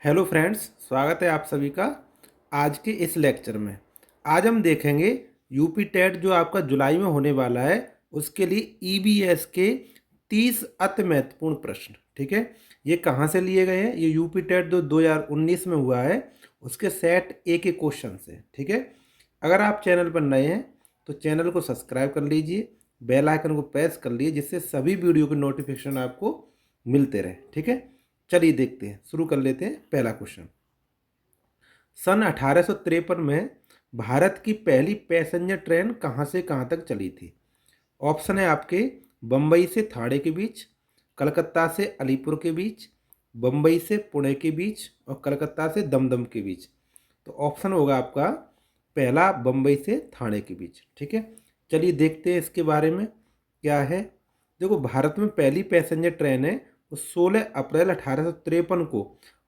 Hello friends, स्वागत है आप सभी का आज के इस लेक्चर में। आज हम देखेंगे यूपी टेट जो आपका जुलाई में होने वाला है उसके लिए ईबीएस के 30 अति महत्वपूर्ण प्रश्न। ठीक है, ये कहाँ से लिए गए हैं? ये यूपी टेट जो 2019 में हुआ है उसके सेट ए के क्वेश्चन से। ठीक है, अगर आप चैनल पर नए हैं तो चैनल को सब्सक्राइब कर लीजिए, बेल आइकन को प्रेस कर लीजिए जिससे सभी वीडियो के नोटिफिकेशन आपको मिलते रहे। ठीक है, चलिए देखते हैं, शुरू कर लेते हैं। पहला क्वेश्चन, सन 1853 में भारत की पहली पैसेंजर ट्रेन कहाँ से कहाँ तक चली थी? ऑप्शन है आपके बम्बई से थाने के बीच, कलकत्ता से अलीपुर के बीच, बम्बई से पुणे के बीच और कलकत्ता से दमदम के बीच। तो ऑप्शन होगा आपका पहला, बम्बई से थाने के बीच। ठीक है, चलिए देखते हैं इसके बारे में क्या है। देखो, भारत में पहली पैसेंजर ट्रेन है वो 16 अप्रैल 1853 को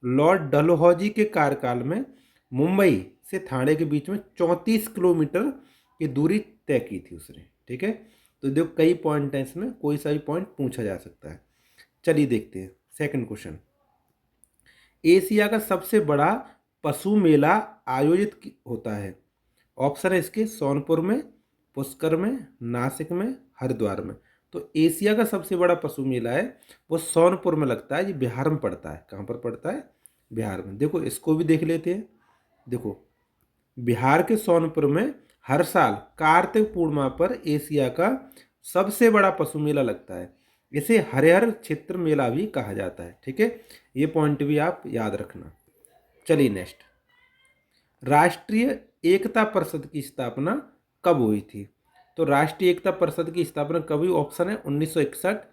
लॉर्ड डलहौजी के कार्यकाल में मुंबई से थाने के बीच में 34 किलोमीटर की दूरी तय की थी उसने। ठीक है, तो देखो कई पॉइंट हैं इसमें, कोई सा भी पॉइंट पूछा जा सकता है। चलिए देखते हैं सेकंड क्वेश्चन, एशिया का सबसे बड़ा पशु मेला आयोजित होता है? ऑप्शन है इसके सोनपुर में, पुष्कर में, नासिक में, हरिद्वार में। तो एशिया का सबसे बड़ा पशु मेला है वो सोनपुर में लगता है, ये बिहार में पड़ता है। कहाँ पर पड़ता है? बिहार में। देखो इसको भी देख लेते हैं। देखो, बिहार के सोनपुर में हर साल कार्तिक पूर्णिमा पर एशिया का सबसे बड़ा पशु मेला लगता है। इसे हरिहर क्षेत्र मेला भी कहा जाता है। ठीक है, ये पॉइंट भी आप याद रखना। चलिए नेक्स्ट, राष्ट्रीय एकता परिषद की स्थापना कब हुई थी? तो राष्ट्रीय एकता परिषद की स्थापना कब हुई? ऑप्शन है 1961,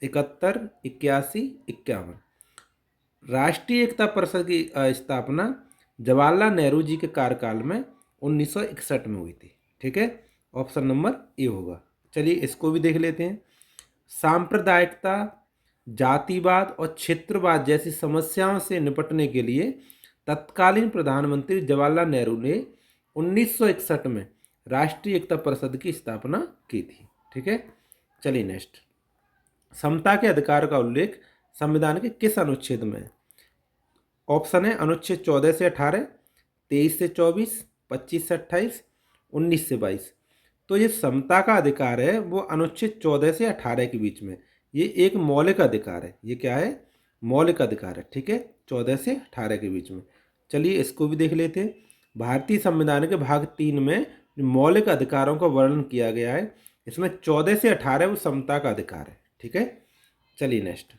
71, 81, 51। राष्ट्रीय एकता परिषद की स्थापना जवाहरलाल नेहरू जी के कार्यकाल में 1961 में हुई थी। ठीक है, ऑप्शन नंबर ए होगा। चलिए इसको भी देख लेते हैं। सांप्रदायिकता, जातिवाद और क्षेत्रवाद जैसी समस्याओं से निपटने के लिए तत्कालीन प्रधानमंत्री जवाहरलाल नेहरू ने 1961 में राष्ट्रीय एकता परिषद की स्थापना की थी। ठीक है, चलिए नेक्स्ट, समता के अधिकार का उल्लेख संविधान के किस अनुच्छेद में है? ऑप्शन है अनुच्छेद 14 से 18, 23 से 24, 25 से 28, 19 से 22। तो ये समता का अधिकार है वो अनुच्छेद 14 से 18 के बीच में, ये एक मौलिक अधिकार है। ये क्या है? मौलिक अधिकार है। ठीक है, 14 से 18 के बीच में। चलिए इसको भी देख लेते हैं। भारतीय संविधान के भाग 3 में मौलिक अधिकारों का वर्णन किया गया है, इसमें 14 से 18 वो समता का अधिकार है। ठीक है, चलिए नेक्स्ट,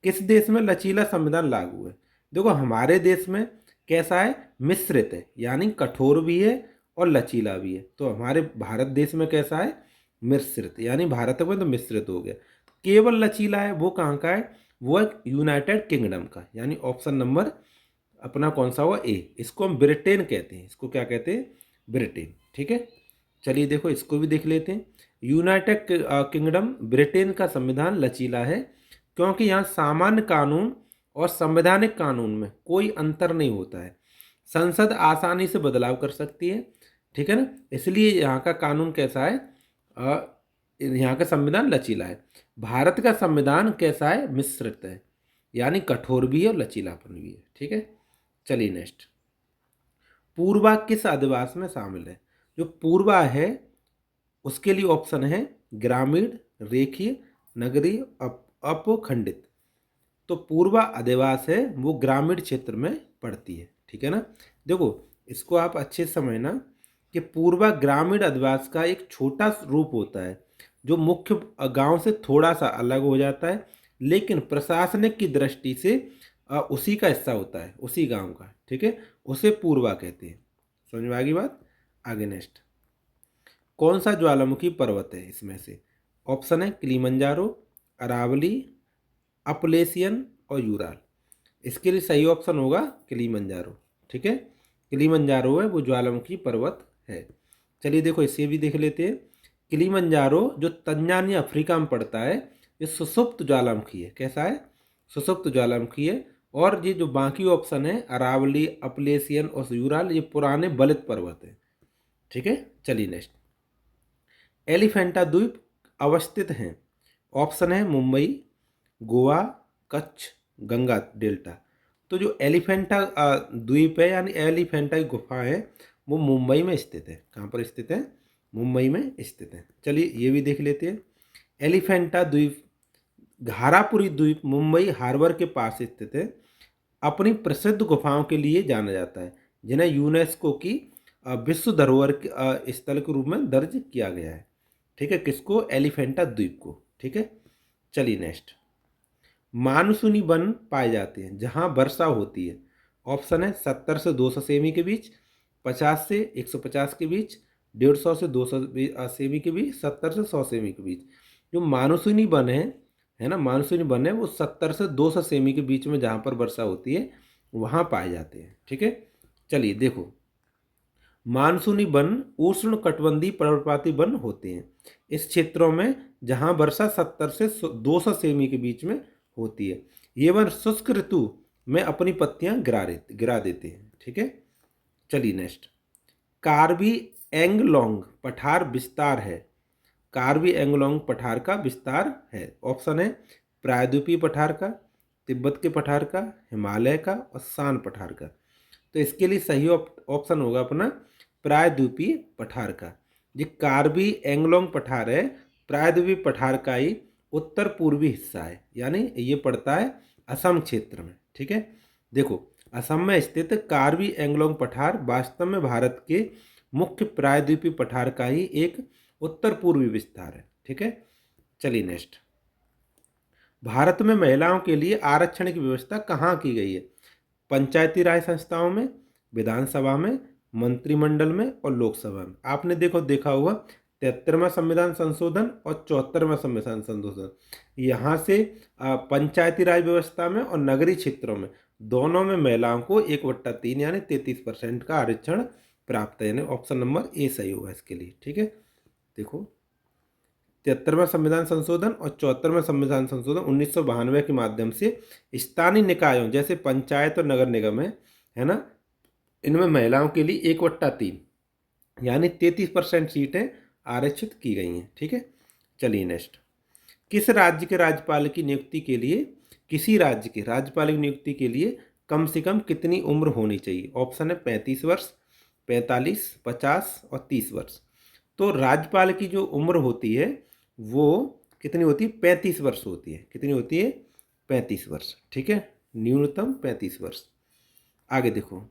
किस देश में लचीला संविधान लागू है? देखो हमारे देश में कैसा है? मिश्रित है, यानी कठोर भी है और लचीला भी है। तो हमारे भारत देश में कैसा है? मिश्रित, यानी भारत में तो मिश्रित हो गया। केवल लचीला है वो कहाँ का है? वो है यूनाइटेड किंगडम का, यानी ऑप्शन नंबर अपना कौन सा हुआ? ए। इसको हम ब्रिटेन कहते हैं। इसको क्या कहते हैं? ब्रिटेन। ठीक है, चलिए देखो इसको भी देख लेते हैं। यूनाइटेड किंगडम ब्रिटेन का संविधान लचीला है क्योंकि यहाँ सामान्य कानून और संवैधानिक कानून में कोई अंतर नहीं होता है। संसद आसानी से बदलाव कर सकती है। ठीक है ना, इसलिए यहाँ का कानून कैसा है? यहाँ का संविधान लचीला है। भारत का संविधान कैसा है? मिश्रित है, यानी कठोर भी है और लचीलापन भी है। ठीक है, चलिए नेक्स्ट, पूर्वा किस अधिवास में शामिल है? जो पूर्वा है उसके लिए ऑप्शन है ग्रामीण, रेखीय, नगरीय, अपखंडित। तो पूर्वा अधिवास है वो ग्रामीण क्षेत्र में पड़ती है। ठीक है ना, देखो इसको आप अच्छे से समझना कि पूर्वा ग्रामीण अधिवास का एक छोटा रूप होता है जो मुख्य गांव से थोड़ा सा अलग हो जाता है, लेकिन प्रशासनिक की दृष्टि से उसी का हिस्सा होता है, उसी गांव का। ठीक है, उसे पूर्वा कहते हैं। समझ में आ गई बात? आगे नेक्स्ट, कौन सा ज्वालामुखी पर्वत है इसमें से? ऑप्शन है किलिमंजारो, अरावली, अपलेशियन और यूराल। इसके लिए सही ऑप्शन होगा किलिमंजारो। ठीक है, किलिमंजारो है वो ज्वालामुखी पर्वत है। चलिए देखो इसे भी देख लेते हैं। किलिमंजारो जो तंजानिया अफ्रीका में पड़ता है, ये सुषुप्त ज्वालामुखी है। कैसा है? सुषुप्त ज्वालामुखी है। और ये जो बाकी ऑप्शन है अरावली, अपलेशियन और यूराल, ये पुराने बलित पर्वत है। ठीक है, चलिए नेक्स्ट, एलिफेंटा द्वीप अवस्थित हैं? ऑप्शन है मुंबई, गोवा, कच्छ, गंगा डेल्टा। तो जो एलिफेंटा द्वीप है यानी एलिफेंटा की गुफा है वो मुंबई में स्थित है। कहाँ पर स्थित है? मुंबई में स्थित है। चलिए ये भी देख लेते हैं। एलिफेंटा द्वीप घारापुरी द्वीप मुंबई हार्बर के पास स्थित है। अपनी प्रसिद्ध गुफाओं के लिए जाना जाता है, जिन्हें यूनेस्को की विश्व धरोहर स्थल के रूप में दर्ज किया गया है। ठीक है, किसको? एलिफेंटा द्वीप को। ठीक है, चलिए नेक्स्ट। मानसूनी वन पाए जाते हैं जहां वर्षा होती है। ऑप्शन है 70 से 200 सेमी के बीच, 50 से 150 के बीच, 150 से 200 सेमी के बीच, 70 से 100 सेमी के बीच। जो मानसूनी वन है ना, मानसूनी वन है वो 70 से 200 सेमी के बीच में जहाँ पर वर्षा होती है वहाँ पाए जाते हैं। ठीक है, चलिए देखो, मानसूनी वन उष्ण कटिबंधीय पर्णपाती वन होते हैं इस क्षेत्रों में जहाँ वर्षा 70 से 200 सेमी के बीच में होती है। ये वन शुष्क ऋतु में अपनी पत्तियां गिरा देते हैं। ठीक है, चलिए नेक्स्ट। कार्बी एंगलोंग पठार विस्तार है। कार्बी एंगलोंग पठार का विस्तार है। ऑप्शन है प्रायद्वीपीय पठार का, तिब्बत के पठार का, हिमालय का और शान पठार का। तो इसके लिए सही ऑप्शन होगा अपना प्रायद्वीपीय पठार का। ये कार्बी एंगलोंग पठार है, प्रायद्वीपीय पठार का ही उत्तर पूर्वी हिस्सा है, यानी ये पड़ता है असम क्षेत्र में। ठीक है, देखो असम में स्थित कार्बी एंगलोंग पठार वास्तव में भारत के मुख्य प्रायद्वीपीय पठार का ही एक उत्तर पूर्वी विस्तार है। ठीक है, चलिए नेक्स्ट। भारत में महिलाओं के लिए आरक्षण की व्यवस्था कहाँ की गई है? पंचायती राज संस्थाओं में, विधानसभा में, मंत्रिमंडल में और लोकसभा में। आपने देखा होगा 73वां संविधान संशोधन और 74वां संविधान संशोधन, यहाँ से पंचायती राज व्यवस्था में और नगरीय क्षेत्रों में दोनों में महिलाओं को 1/3 यानी 33% का आरक्षण प्राप्त है, यानी ऑप्शन नंबर ए सही होगा इसके लिए। ठीक है, देखो 73वां संविधान संशोधन और 74वां संविधान संशोधन 1992 के माध्यम से स्थानीय निकायों जैसे पंचायत और नगर निगम है ना, इनमें महिलाओं के लिए 1/3 यानी 33% सीटें आरक्षित की गई हैं। ठीक है, चलिए नेक्स्ट। किस राज्य के राज्यपाल की नियुक्ति के लिए, किसी राज्य के राज्यपाल की नियुक्ति के लिए कम से कम कितनी उम्र होनी चाहिए? ऑप्शन है 35 वर्ष, 45, 50 और 30 वर्ष। तो राज्यपाल की जो उम्र होती है वो कितनी होती है? 35 वर्ष होती है। कितनी होती है? 35 वर्ष। ठीक है, न्यूनतम 35 वर्ष। आगे देखो,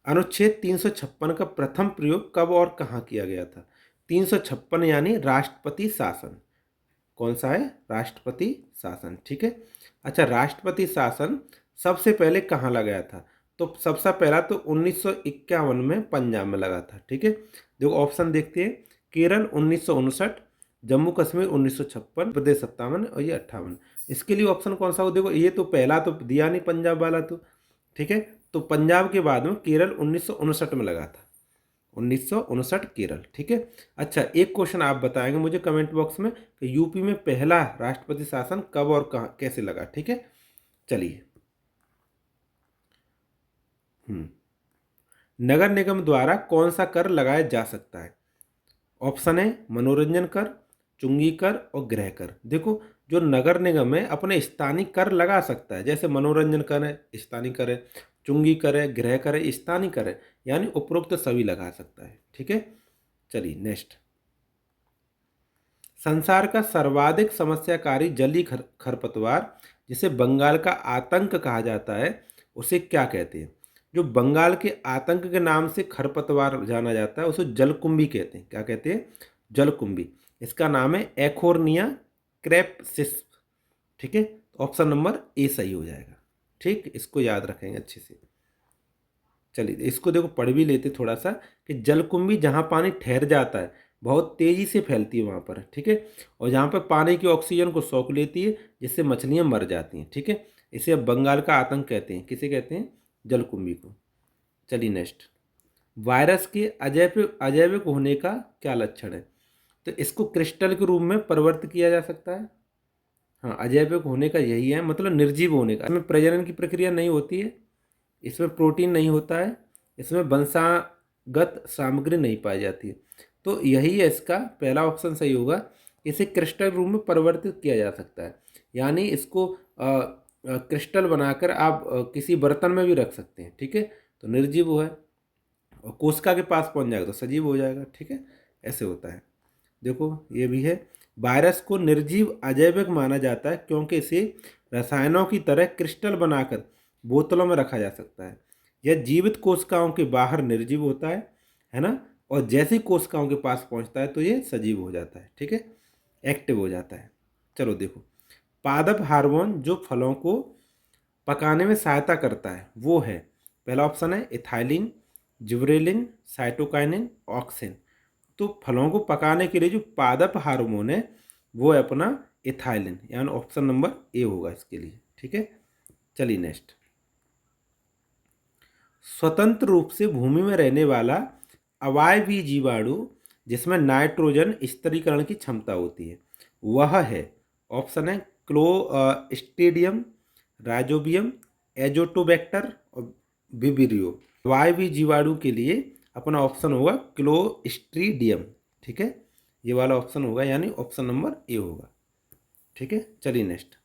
अनुच्छेद 356 का प्रथम प्रयोग कब और कहाँ किया गया था? 356 यानी राष्ट्रपति शासन। कौन सा है? राष्ट्रपति शासन। ठीक है, अच्छा, राष्ट्रपति शासन सबसे पहले कहाँ लगाया था? तो सबसे पहला तो 1951 में पंजाब में लगा था। ठीक है, देखो ऑप्शन देखते हैं। केरल 1959, जम्मू कश्मीर 1956, प्रदेश 57 और ये 58। इसके लिए ऑप्शन कौन सा हो? देखो ये तो पहला तो दिया नहीं पंजाब वाला तो। ठीक है, तो पंजाब के बाद में केरल 1959 में लगा था। 1959 केरल। ठीक है, अच्छा एक क्वेश्चन आप बताएंगे मुझे कमेंट बॉक्स में कि यूपी में पहला राष्ट्रपति शासन कब और कहाँ कैसे लगा? ठीक है, चलिए। नगर निगम द्वारा कौन सा कर लगाया जा सकता है? ऑप्शन है मनोरंजन कर, चुंगी कर और गृह कर। देखो जो नगर निगम है अपने स्थानीय कर लगा सकता है, जैसे मनोरंजन कर है स्थानीय कर है, चुंगी कर है, गृह कर है स्थानीय कर है, यानी उपरोक्त सभी लगा सकता है। ठीक है, चलिए नेक्स्ट। संसार का सर्वाधिक समस्याकारी जलीय खरपतवार जिसे बंगाल का आतंक कहा जाता है उसे क्या कहते हैं? जो बंगाल के आतंक के नाम से खरपतवार जाना जाता है उसे जलकुंभी कहते हैं। क्या कहते हैं? जलकुंभी। इसका नाम है एकोर्निया क्रैपसिस। ठीक है, ऑप्शन नंबर ए सही हो जाएगा। ठीक, इसको याद रखेंगे अच्छे से। चलिए इसको देखो पढ़ भी लेते थोड़ा सा कि जलकुंभी जहाँ पानी ठहर जाता है बहुत तेज़ी से फैलती है वहाँ पर। ठीक है, और जहाँ पर पानी की ऑक्सीजन को सोख लेती है जिससे मछलियाँ मर जाती हैं। ठीक है, इसे अब बंगाल का आतंक कहते हैं। किसे कहते हैं? जलकुंभी को। चलिए नेक्स्ट। वायरस के अजैविक होने का क्या लक्षण है? तो इसको क्रिस्टल के रूप में परिवर्तित किया जा सकता है। हाँ, अजैविक होने का यही है, मतलब निर्जीव होने का। इसमें प्रजनन की प्रक्रिया नहीं होती है, इसमें प्रोटीन नहीं होता है, इसमें वंशागत सामग्री नहीं पाई जाती है। तो यही है इसका पहला ऑप्शन सही होगा। इसे क्रिस्टल रूप में परिवर्तित किया जा सकता है, यानी इसको क्रिस्टल बनाकर आप किसी बर्तन में भी रख सकते हैं, ठीक है। तो निर्जीव है, और कोशिका के पास पहुंच जाएगा तो सजीव हो जाएगा, ठीक है। ऐसे होता है। देखो ये भी है, वायरस को निर्जीव अजैविक माना जाता है क्योंकि इसे रसायनों की तरह क्रिस्टल बनाकर बोतलों में रखा जा सकता है। यह जीवित कोशिकाओं के बाहर निर्जीव होता है ना, और जैसी कोशिकाओं के पास पहुंचता है तो ये सजीव हो जाता है, ठीक है, एक्टिव हो जाता है। चलो देखो, पादप हार्मोन जो फलों को पकाने में सहायता करता है वो है, पहला ऑप्शन है इथाइलिन, जिबरेलिन, साइटोकाइनिन, ऑक्सिन। तो फलों को पकाने के लिए जो पादप हार्मोन है वो है अपना इथाइलिन, यानी ऑप्शन नंबर ए होगा इसके लिए, ठीक है। चलिए नेक्स्ट, स्वतंत्र रूप से भूमि में रहने वाला अवायवीय जीवाणु जिसमें नाइट्रोजन स्थिरीकरण की क्षमता होती है वह है, ऑप्शन है क्लोस्ट्रीडियम, राइजोबियम, एजोटोबैक्टर और विब्रियो। वायवीय जीवाणु के लिए अपना ऑप्शन होगा क्लोस्ट्रीडियम, ठीक है, ये वाला ऑप्शन होगा, यानी ऑप्शन नंबर ए होगा, ठीक है। चलिए नेक्स्ट,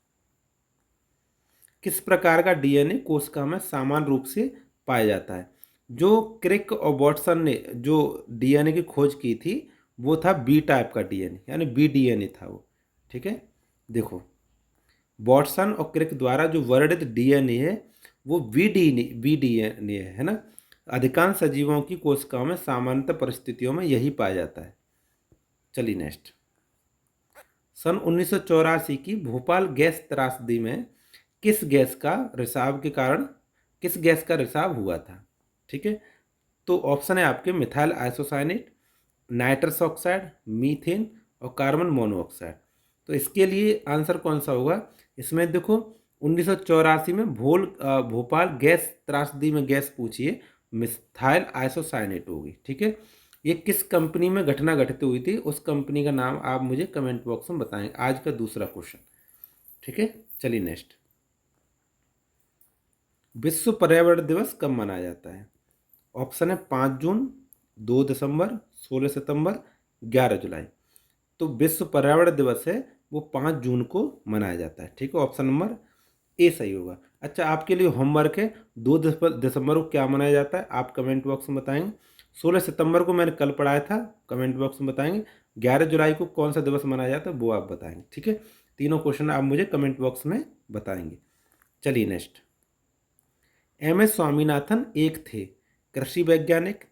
किस प्रकार का डीएनए कोशिका में समान रूप से पाया जाता है? जो क्रिक और वॉटसन ने जो डीएनए की खोज की थी वो था बी टाइप का डीएनए, यानी बी डीएनए था वो, ठीक है। देखो, वॉटसन और क्रिक द्वारा जो वर्णित डीएनए है वो बी डीएनए है ना। अधिकांश सजीवों की कोशिकाओं में सामान्यतः परिस्थितियों में यही पाया जाता है। चलिए नेक्स्ट, सन 1984 की भोपाल गैस त्रासदी में किस गैस का रिसाव हुआ था, ठीक है। तो ऑप्शन है आपके methyl isocyanate, nitrous oxide, methane और कार्बन मोनोऑक्साइड। तो इसके लिए आंसर कौन सा होगा? इसमें देखो 1984 में भोपाल गैस त्रासदी में गैस पूछिए, मिथाइल आइसोसाइनेट होगी, ठीक है। ये किस कंपनी में घटना घटित हुई थी, उस कंपनी का नाम आप मुझे कमेंट बॉक्स में बताएंगे। आज का दूसरा क्वेश्चन, ठीक है। चलिए नेक्स्ट, विश्व पर्यावरण दिवस कब मनाया जाता है? ऑप्शन है 5 जून, 2 दिसंबर, 16 सितंबर, 11 जुलाई। तो विश्व पर्यावरण दिवस है वो 5 जून को मनाया जाता है, ठीक है, ऑप्शन नंबर ए सही होगा। अच्छा, आपके लिए होमवर्क है, 2 दिसंबर को क्या मनाया जाता है आप कमेंट बॉक्स में बताएंगे। 16 सितंबर को मैंने कल पढ़ाया था, कमेंट बॉक्स में बताएंगे। 11 जुलाई को कौन सा दिवस मनाया जाता है वो आप बताएंगे, ठीक है। तीनों क्वेश्चन आप मुझे कमेंट बॉक्स में बताएंगे। चलिए नेक्स्ट, एम एस स्वामीनाथन एक थे कृषि वैज्ञानिक,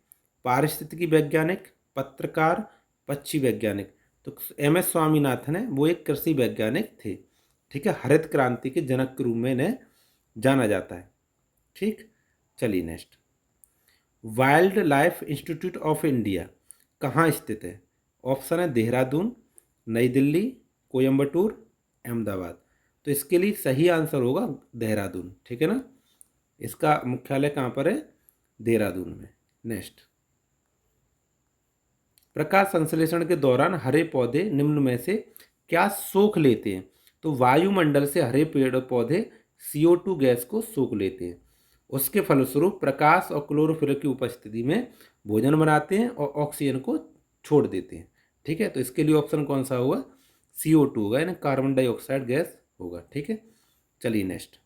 पारिस्थितिकी वैज्ञानिक, पत्रकार, पक्षी वैज्ञानिक। तो एम एस स्वामीनाथन है वो एक कृषि वैज्ञानिक थे, ठीक है। हरित क्रांति के जनक के रूप में इन्हें जाना जाता है, ठीक। चलिए next, wild life institute of India कहाँ स्थित है? ऑप्शन है देहरादून, नई दिल्ली, कोयम्बटूर, अहमदाबाद। तो इसके लिए सही आंसर होगा देहरादून, ठीक है ना। इसका मुख्यालय कहाँ पर है? देहरादून में। नेक्स्ट, प्रकाश संश्लेषण के दौरान हरे पौधे निम्न में से क्या सोख लेते हैं? तो वायुमंडल से हरे पेड़ पौधे CO2 गैस को सोख लेते हैं, उसके फलस्वरूप प्रकाश और क्लोरोफिल की उपस्थिति में भोजन बनाते हैं और ऑक्सीजन को छोड़ देते हैं, ठीक है। तो इसके लिए ऑप्शन कौन सा होगा? CO2 होगा, यानी कार्बन डाइऑक्साइड गैस होगा, ठीक है। चलिए नेक्स्ट,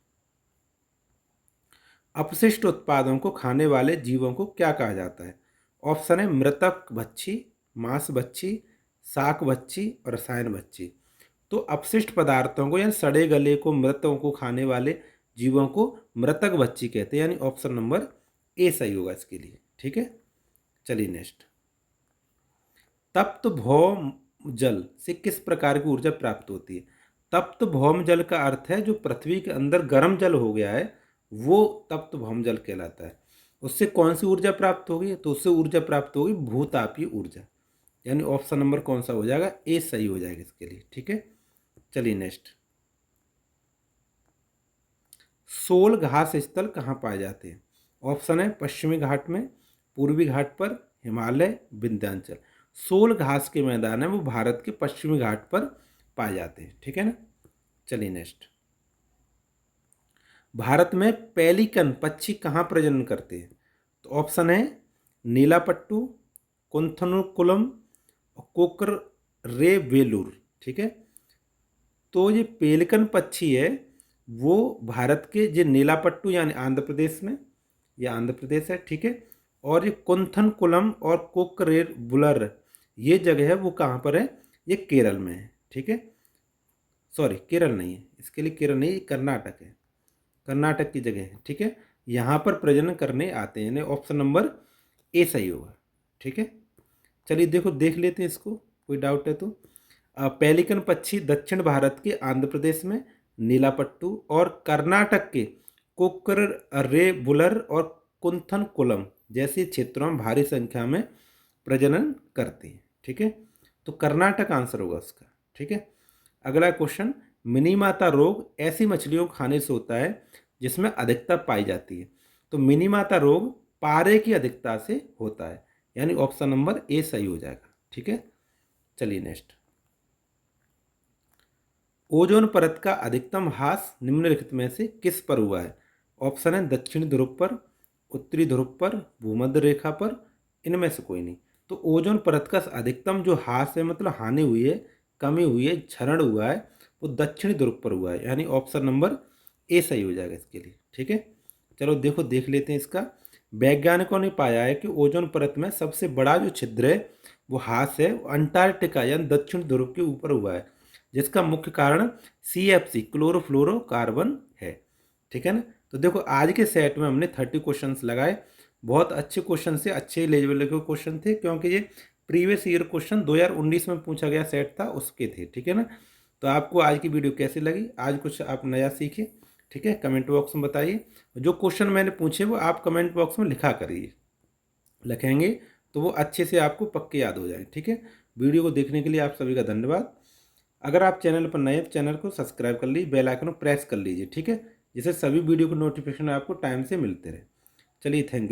अपशिष्ट उत्पादों को खाने वाले जीवों को क्या कहा जाता है? ऑप्शन है मृतक भक्षी, मांस भक्षी, शाक भक्षी और रसायन भक्षी। तो अपशिष्ट पदार्थों को यानी सड़े गले को, मृतों को खाने वाले जीवों को मृतक भक्षी कहते हैं, यानी ऑप्शन नंबर ए सही होगा इसके लिए, ठीक है। चलिए नेक्स्ट, तप्त भौम जल से किस प्रकार की ऊर्जा प्राप्त होती है? तप्त भौम जल का अर्थ है जो पृथ्वी के अंदर गर्म जल हो गया है वो तप्त भौम जल कहलाता है। उससे कौन सी ऊर्जा प्राप्त होगी? तो उससे ऊर्जा प्राप्त होगी भूतापीय ऊर्जा, यानी ऑप्शन नंबर कौन सा हो जाएगा? ए सही हो जाएगा इसके लिए, ठीक है। चलिए नेक्स्ट, सोल घास स्थल कहाँ पाए जाते हैं? ऑप्शन है पश्चिमी घाट में, पूर्वी घाट पर, हिमालय, विंध्याचल। सोल घास के मैदान है वो भारत के पश्चिमी घाट पर पाए जाते हैं, ठीक है ना। चलिए नेक्स्ट, भारत में पेलिकन पक्षी कहाँ प्रजनन करते हैं? तो ऑप्शन है नीलापट्टू, कुंथनुकुलम, कोकर रे वेलूर, ठीक है। तो ये पेलिकन पक्षी है वो भारत के जो नीलापट्टू यानी आंध्र प्रदेश में, ये आंध्र प्रदेश है, ठीक है। और ये कुंथनकुलम और कोकरेर बुलर ये जगह है, वो कहाँ पर है, ये केरल में है, ठीक है। सॉरी, केरल नहीं है, इसके लिए केरल नहीं, कर्नाटक है, कर्नाटक की जगह है, ठीक है। यहाँ पर प्रजनन करने आते हैं, यानी ऑप्शन नंबर ए सही होगा, ठीक है। चलिए देखो, देख लेते हैं इसको, कोई डाउट है तो। पेलिकन पक्षी दक्षिण भारत के आंध्र प्रदेश में नीलापट्टू और कर्नाटक के कोक्करेबुलर और कुंथनकुलम जैसे क्षेत्रों में भारी संख्या में प्रजनन करते हैं, ठीक है। तो कर्नाटक आंसर होगा उसका, ठीक है। अगला क्वेश्चन, मिनीमाता रोग ऐसी मछलियों को खाने से होता है जिसमें अधिकता पाई जाती है। तो मिनीमाता रोग पारे की अधिकता से होता है, यानी ऑप्शन नंबर ए सही हो जाएगा, ठीक है। चलिए नेक्स्ट, ओजोन परत का अधिकतम ह्रास निम्नलिखित में से किस पर हुआ है। ऑप्शन है दक्षिणी ध्रुव पर, उत्तरी ध्रुव पर, भूमध्य रेखा पर, इनमें से कोई नहीं। तो ओजोन परत का अधिकतम जो ह्रास है, मतलब हानि हुई है, कमी हुई है, क्षरण हुआ है, वो दक्षिणी ध्रुव पर हुआ है, यानी ऑप्शन नंबर ए सही हो जाएगा इसके लिए, ठीक है। चलो देखो, देख लेते हैं इसका। वैज्ञानिकों ने पाया है कि ओजोन परत में सबसे बड़ा जो छिद्र है, वो ह्रास है, वो अंटार्कटिका यानी दक्षिण ध्रुव के ऊपर हुआ है, जिसका मुख्य कारण CFC क्लोरोफ्लोरोकार्बन है, ठीक है ना। तो देखो, आज के सेट में हमने 30 क्वेश्चंस लगाए, बहुत अच्छे क्वेश्चन से, अच्छे लेवल के क्वेश्चन थे, क्योंकि ये प्रीवियस ईयर क्वेश्चन 2019 में पूछा गया सेट था, उसके थे, ठीक है ना। तो आपको आज की वीडियो कैसी लगी, आज कुछ आप नया सीखे, ठीक है, कमेंट बॉक्स में बताइए। जो क्वेश्चन मैंने पूछे वो आप कमेंट बॉक्स में लिखा करिए, लिखेंगे तो वो अच्छे से आपको पक्के याद हो जाए, ठीक है। वीडियो को देखने के लिए आप सभी का धन्यवाद। अगर आप चैनल पर नए हैं तो चैनल को सब्सक्राइब कर लीजिए, बेल आइकन को प्रेस कर लीजिए, ठीक है, जिससे सभी वीडियो को नोटिफिकेशन आपको टाइम से मिलते रहे। चलिए, थैंक यू।